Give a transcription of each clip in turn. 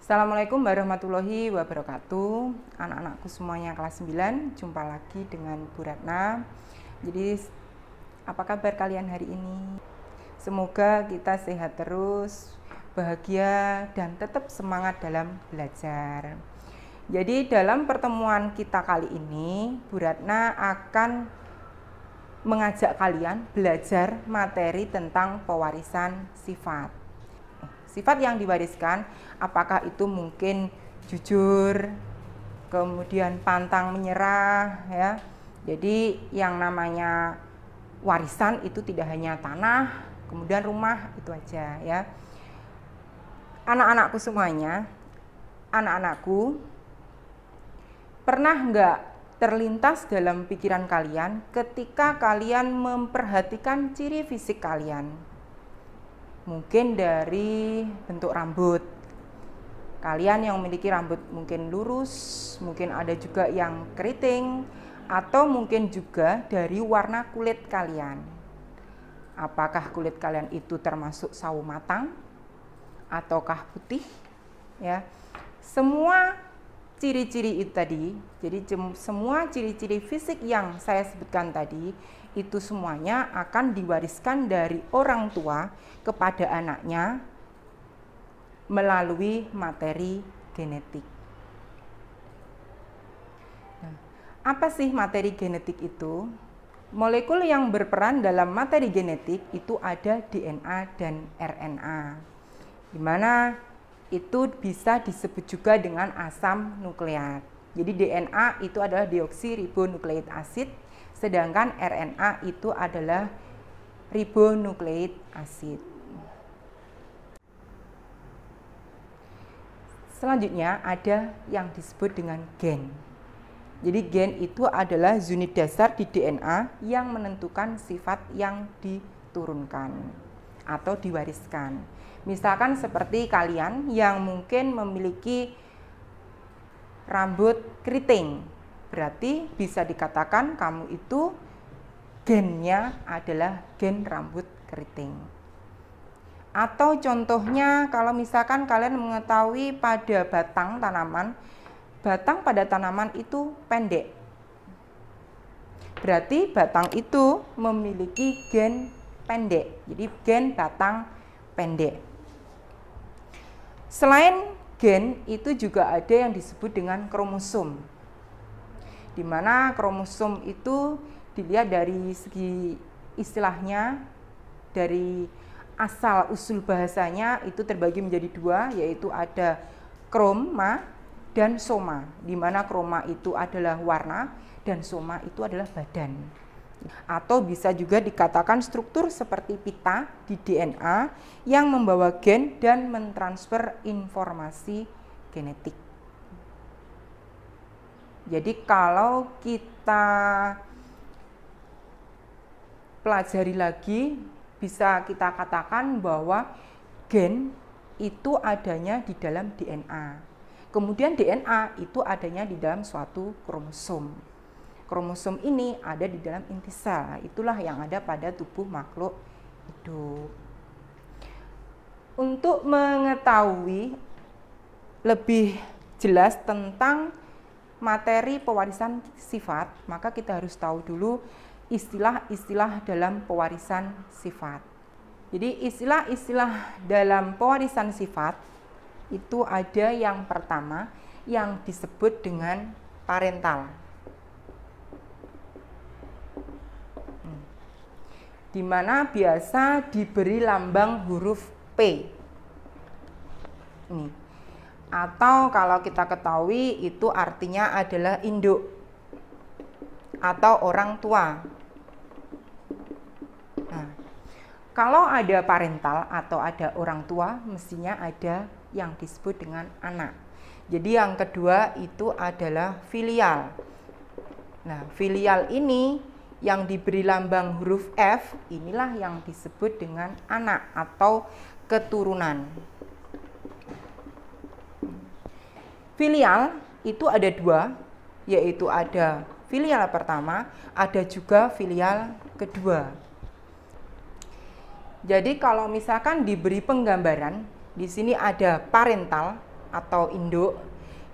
Assalamualaikum warahmatullahi wabarakatuh. Anak-anakku semuanya kelas 9, jumpa lagi dengan Bu Ratna. Jadi, apa kabar kalian hari ini? Semoga kita sehat terus, bahagia, dan tetap semangat dalam belajar. Jadi, dalam pertemuan kita kali ini, Bu Ratna akan mengajak kalian belajar materi tentang pewarisan sifat. Sifat yang diwariskan, apakah itu mungkin jujur, kemudian pantang menyerah, ya. Jadi yang namanya warisan itu tidak hanya tanah, kemudian rumah, itu aja, ya. Anak-anakku semuanya, anak-anakku, pernah nggak terlintas dalam pikiran kalian ketika kalian memperhatikan ciri fisik kalian? Mungkin dari bentuk rambut. Kalian yang memiliki rambut mungkin lurus, mungkin ada juga yang keriting, atau mungkin juga dari warna kulit kalian. Apakah kulit kalian itu termasuk sawo matang ataukah putih? Ya. Semua ciri-ciri itu tadi, jadi semua ciri-ciri fisik yang saya sebutkan tadi, itu semuanya akan diwariskan dari orang tua kepada anaknya melalui materi genetik. Nah, apa sih materi genetik itu? Molekul yang berperan dalam materi genetik itu ada DNA dan RNA, di mana itu bisa disebut juga dengan asam nukleat. Jadi DNA itu adalah deoksiribonukleik asid, sedangkan RNA itu adalah ribonukleik asid. Selanjutnya ada yang disebut dengan gen. Jadi gen itu adalah unit dasar di DNA yang menentukan sifat yang diturunkan atau diwariskan. Misalkan seperti kalian yang mungkin memiliki rambut keriting, berarti bisa dikatakan kamu itu gennya adalah gen rambut keriting. Atau contohnya kalau misalkan kalian mengetahui pada batang pada tanaman itu pendek, berarti batang itu memiliki gen pendek, jadi gen batang pendek. Selain gen, itu juga ada yang disebut dengan kromosom, di mana kromosom itu dilihat dari segi istilahnya, dari asal usul bahasanya itu terbagi menjadi dua, yaitu ada kroma dan soma, di mana kroma itu adalah warna dan soma itu adalah badan. Atau bisa juga dikatakan struktur seperti pita di DNA yang membawa gen dan mentransfer informasi genetik. Jadi kalau kita pelajari lagi, bisa kita katakan bahwa gen itu adanya di dalam DNA. Kemudian DNA itu adanya di dalam suatu kromosom. Kromosom ini ada di dalam inti sel, itulah yang ada pada tubuh makhluk hidup. Untuk mengetahui lebih jelas tentang materi pewarisan sifat, maka kita harus tahu dulu istilah-istilah dalam pewarisan sifat. Jadi istilah-istilah dalam pewarisan sifat itu ada yang pertama yang disebut dengan parental, di mana biasa diberi lambang huruf P. Ini. Atau kalau kita ketahui itu artinya adalah induk atau orang tua. Nah, kalau ada parental atau ada orang tua, mestinya ada yang disebut dengan anak. Jadi yang kedua itu adalah filial. Nah, filial ini yang diberi lambang huruf F, inilah yang disebut dengan anak atau keturunan. Filial itu ada dua, yaitu ada filial pertama, ada juga filial kedua. Jadi kalau misalkan diberi penggambaran, di sini ada parental, atau induk.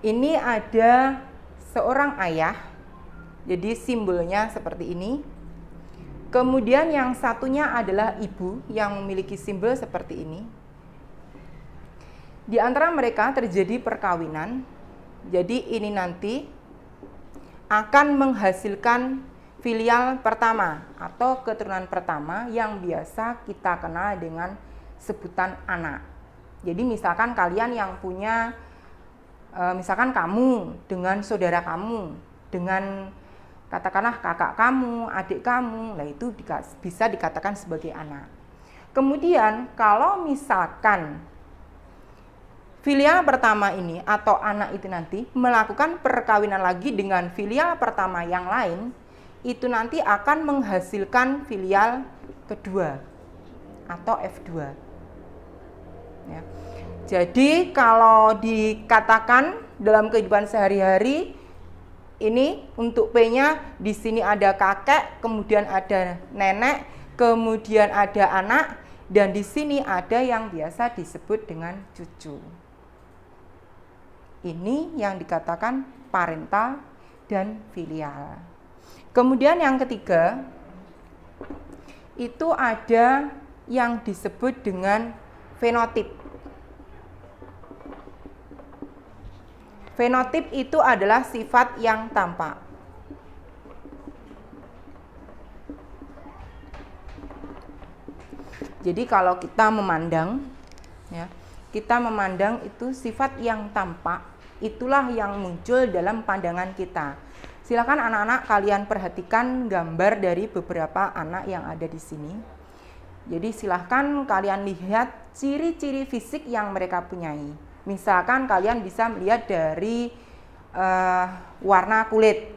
Ini ada seorang ayah, jadi simbolnya seperti ini. Kemudian yang satunya adalah ibu yang memiliki simbol seperti ini. Di antara mereka terjadi perkawinan, jadi ini nanti akan menghasilkan filial pertama atau keturunan pertama yang biasa kita kenal dengan sebutan anak. Jadi misalkan kalian yang punya misalkan kamu dengan saudara kamu, dengan katakanlah kakak kamu, adik kamu, lah itu bisa dikatakan sebagai anak. Kemudian kalau misalkan filial pertama ini atau anak itu nanti melakukan perkawinan lagi dengan filial pertama yang lain, itu nanti akan menghasilkan filial kedua atau F2. Ya. Jadi kalau dikatakan dalam kehidupan sehari-hari, ini untuk P-nya di sini ada kakek, kemudian ada nenek, kemudian ada anak, dan di sini ada yang biasa disebut dengan cucu. Ini yang dikatakan parental dan filial. Kemudian yang ketiga, itu ada yang disebut dengan fenotip. Fenotip itu adalah sifat yang tampak. Jadi kalau kita memandang, ya, kita memandang itu sifat yang tampak, itulah yang muncul dalam pandangan kita. Silakan anak-anak kalian perhatikan gambar dari beberapa anak yang ada di sini. Jadi silahkan kalian lihat ciri-ciri fisik yang mereka punyai. Misalkan kalian bisa melihat dari warna kulit,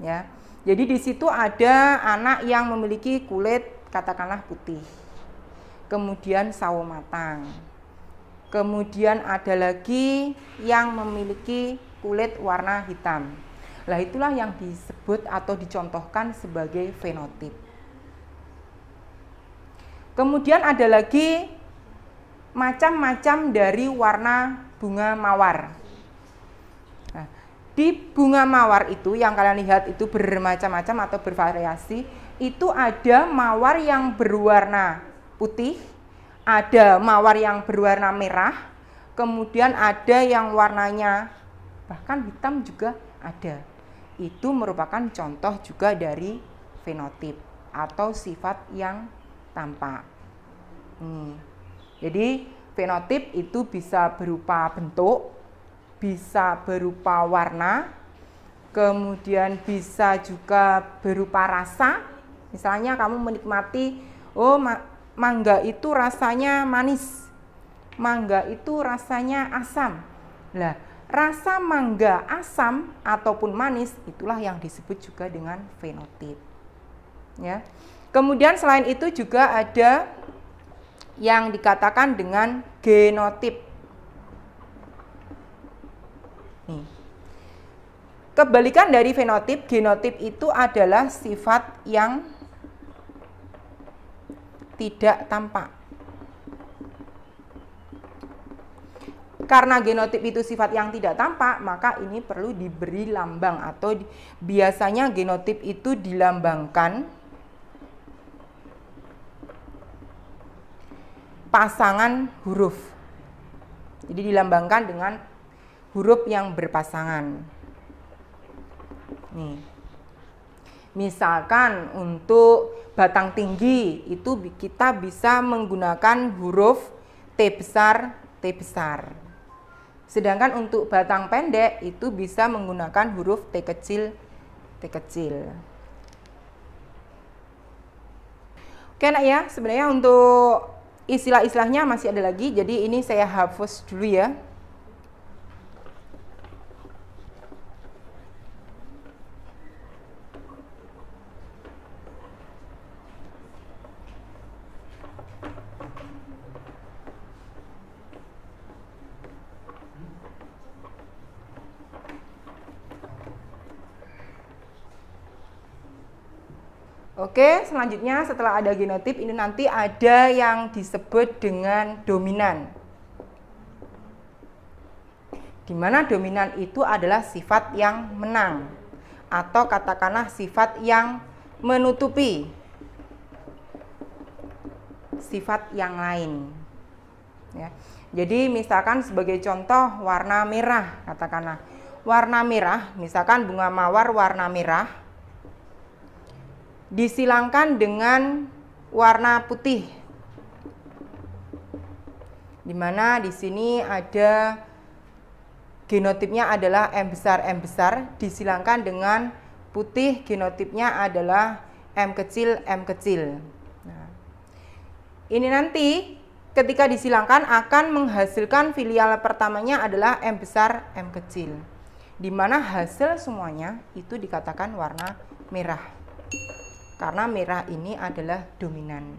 ya. Jadi di situ ada anak yang memiliki kulit katakanlah putih, kemudian sawo matang, kemudian ada lagi yang memiliki kulit warna hitam. Lah itulah yang disebut atau dicontohkan sebagai fenotip. Kemudian ada lagi macam-macam dari warna bunga mawar. Nah, di bunga mawar itu yang kalian lihat itu bermacam-macam atau bervariasi, itu ada mawar yang berwarna putih, ada mawar yang berwarna merah, kemudian ada yang warnanya bahkan hitam juga ada. Itu merupakan contoh juga dari fenotip atau sifat yang tampak. Jadi fenotip itu bisa berupa bentuk, bisa berupa warna, kemudian bisa juga berupa rasa. Misalnya kamu menikmati, oh mangga itu rasanya manis, mangga itu rasanya asam. Lah, rasa mangga asam ataupun manis itulah yang disebut juga dengan fenotip. Ya. Kemudian selain itu juga ada yang dikatakan dengan genotip. Nih. Kebalikan dari fenotip, genotip itu adalah sifat yang tidak tampak. Karena genotip itu sifat yang tidak tampak, maka ini perlu diberi lambang atau biasanya genotip itu dilambangkan pasangan huruf. Jadi dilambangkan dengan huruf yang berpasangan. Nih. Misalkan untuk batang tinggi itu kita bisa menggunakan huruf T besar, T besar. Sedangkan untuk batang pendek itu bisa menggunakan huruf T kecil, T kecil. Oke nak ya, sebenarnya untuk istilah-istilahnya masih ada lagi, jadi ini saya hapus dulu ya. Oke, selanjutnya setelah ada genotip ini nanti ada yang disebut dengan dominan. di mana dominan itu adalah sifat yang menang atau katakanlah sifat yang menutupi sifat yang lain. Ya. Jadi misalkan sebagai contoh warna merah, katakanlah warna merah, misalkan bunga mawar warna merah disilangkan dengan warna putih, di mana di sini ada genotipnya adalah M besar, disilangkan dengan putih, genotipnya adalah M kecil. Nah, ini nanti ketika disilangkan akan menghasilkan filial pertamanya adalah M besar, M kecil, di mana hasil semuanya itu dikatakan warna merah, karena merah ini adalah dominan.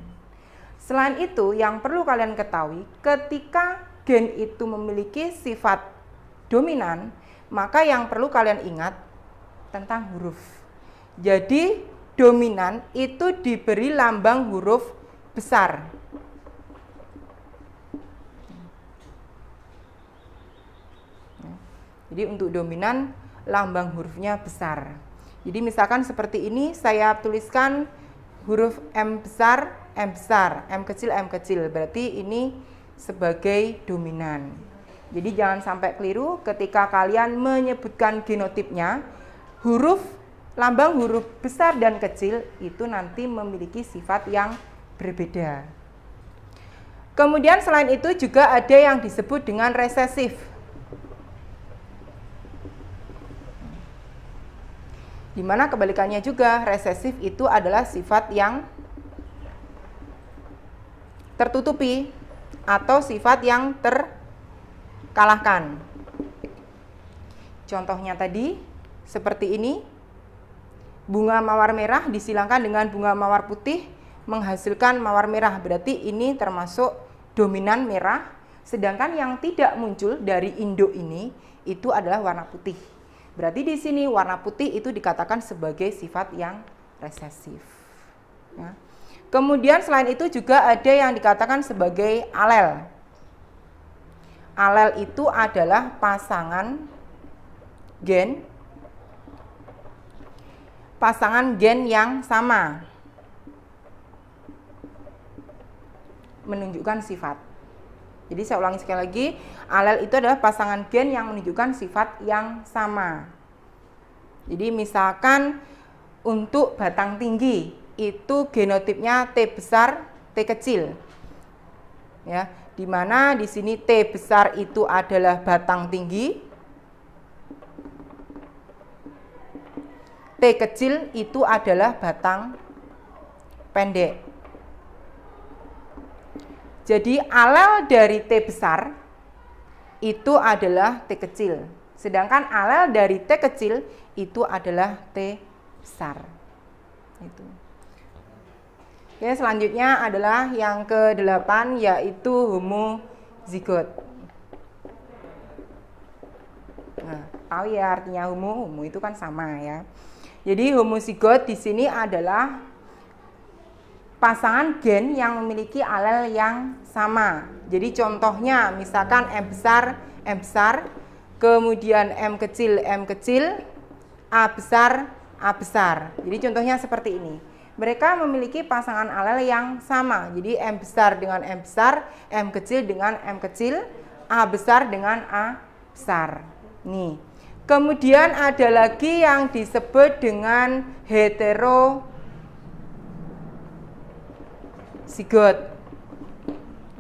Selain itu, yang perlu kalian ketahui, ketika gen itu memiliki sifat dominan, maka yang perlu kalian ingat tentang huruf. Jadi, dominan itu diberi lambang huruf besar. Jadi untuk dominan lambang hurufnya besar. Jadi misalkan seperti ini, saya tuliskan huruf M besar, M kecil, berarti ini sebagai dominan. Jadi jangan sampai keliru ketika kalian menyebutkan genotipnya, lambang huruf besar dan kecil itu nanti memiliki sifat yang berbeda. Kemudian selain itu juga ada yang disebut dengan resesif. Di mana kebalikannya juga, resesif itu adalah sifat yang tertutupi atau sifat yang terkalahkan. Contohnya tadi seperti ini, bunga mawar merah disilangkan dengan bunga mawar putih menghasilkan mawar merah, berarti ini termasuk dominan merah, sedangkan yang tidak muncul dari induk ini itu adalah warna putih. Berarti di sini warna putih itu dikatakan sebagai sifat yang resesif. Ya. Kemudian selain itu juga ada yang dikatakan sebagai alel. Alel itu adalah pasangan gen yang sama menunjukkan sifat. Jadi saya ulangi sekali lagi, alel itu adalah pasangan gen yang menunjukkan sifat yang sama. Jadi misalkan untuk batang tinggi itu genotipnya T besar, T kecil. Ya, di mana di sini T besar itu adalah batang tinggi, T kecil itu adalah batang pendek. Jadi alel dari T besar itu adalah T kecil, sedangkan alel dari T kecil itu adalah T besar. Itu. Oke, selanjutnya adalah yang ke-8 yaitu homozigot. Nah, tahu ya artinya homo itu kan sama ya. Jadi homozigot di sini adalah pasangan gen yang memiliki alel yang sama. Jadi contohnya misalkan M besar, kemudian M kecil, A besar. Jadi contohnya seperti ini. Mereka memiliki pasangan alel yang sama. Jadi M besar dengan M besar, M kecil dengan M kecil, A besar dengan A besar. Nih. Kemudian ada lagi yang disebut dengan heterozigot.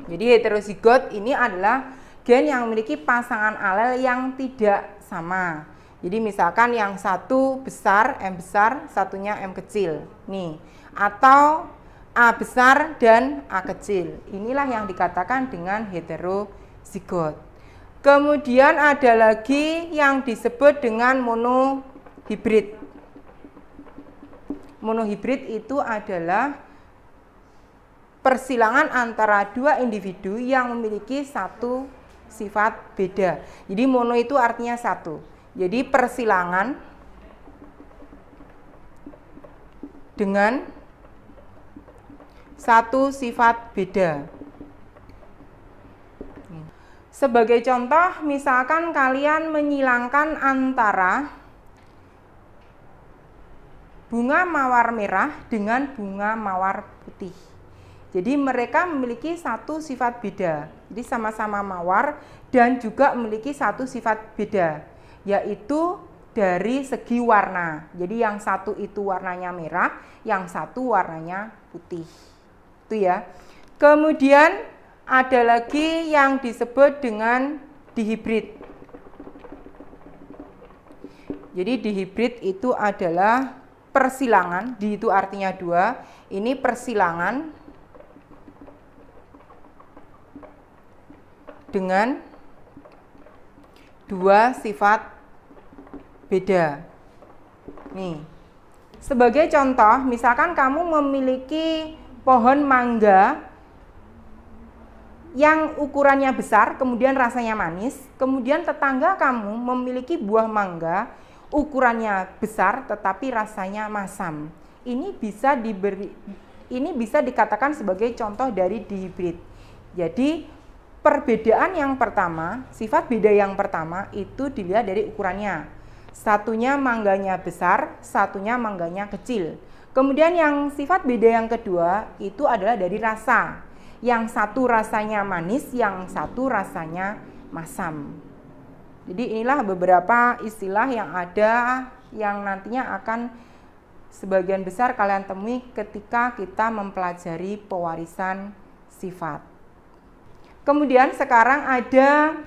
Jadi heterozigot ini adalah gen yang memiliki pasangan alel yang tidak sama. Jadi misalkan yang satu besar, M besar, satunya M kecil. Nih, atau A besar dan A kecil. Inilah yang dikatakan dengan heterozigot. Kemudian ada lagi yang disebut dengan monohibrid. Monohibrid itu adalah persilangan antara dua individu yang memiliki satu sifat beda. Jadi mono itu artinya satu. Jadi persilangan dengan satu sifat beda. Sebagai contoh, misalkan kalian menyilangkan antara bunga mawar merah dengan bunga mawar putih. Jadi mereka memiliki satu sifat beda. Jadi sama-sama mawar dan juga memiliki satu sifat beda, yaitu dari segi warna. Jadi yang satu itu warnanya merah, yang satu warnanya putih. Itu ya. Kemudian ada lagi yang disebut dengan dihibrid. Jadi dihibrid itu adalah persilangan, di itu artinya dua. Ini persilangan dengan dua sifat beda. Nih, sebagai contoh, misalkan kamu memiliki pohon mangga yang ukurannya besar, kemudian rasanya manis, kemudian tetangga kamu memiliki buah mangga ukurannya besar tetapi rasanya masam. Ini bisa dikatakan sebagai contoh dari dihibrid. Jadi perbedaan yang pertama, sifat beda yang pertama itu dilihat dari ukurannya. Satunya mangganya besar, satunya mangganya kecil. Kemudian yang sifat beda yang kedua itu adalah dari rasa. Yang satu rasanya manis, yang satu rasanya masam. Jadi inilah beberapa istilah yang ada yang nantinya akan sebagian besar kalian temui ketika kita mempelajari pewarisan sifat. Kemudian sekarang ada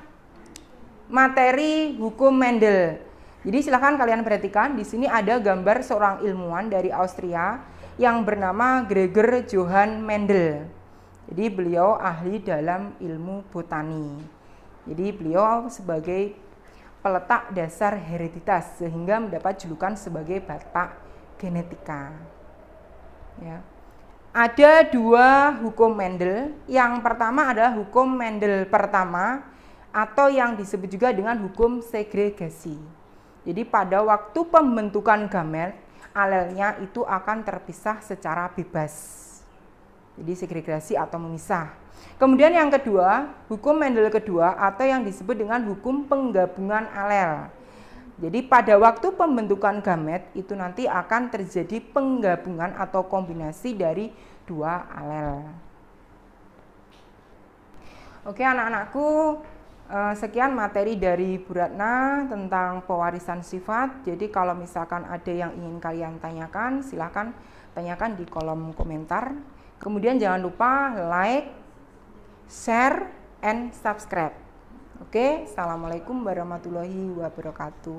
materi hukum Mendel. Jadi silahkan kalian perhatikan, di sini ada gambar seorang ilmuwan dari Austria yang bernama Gregor Johann Mendel. Jadi beliau ahli dalam ilmu botani. Jadi beliau sebagai peletak dasar hereditas sehingga mendapat julukan sebagai bapak genetika. Ya. Ada dua hukum Mendel. Yang pertama adalah hukum Mendel pertama atau yang disebut juga dengan hukum segregasi. Jadi pada waktu pembentukan gamet, alelnya itu akan terpisah secara bebas. Jadi segregasi atau memisah. Kemudian yang kedua, hukum Mendel kedua atau yang disebut dengan hukum penggabungan alel. Jadi pada waktu pembentukan gamet itu nanti akan terjadi penggabungan atau kombinasi dari dua alel. Oke anak-anakku, sekian materi dari Bu Ratna tentang pewarisan sifat. Jadi kalau misalkan ada yang ingin kalian tanyakan, silahkan tanyakan di kolom komentar. Kemudian jangan lupa like, share, and subscribe. Oke, assalamualaikum warahmatullahi wabarakatuh.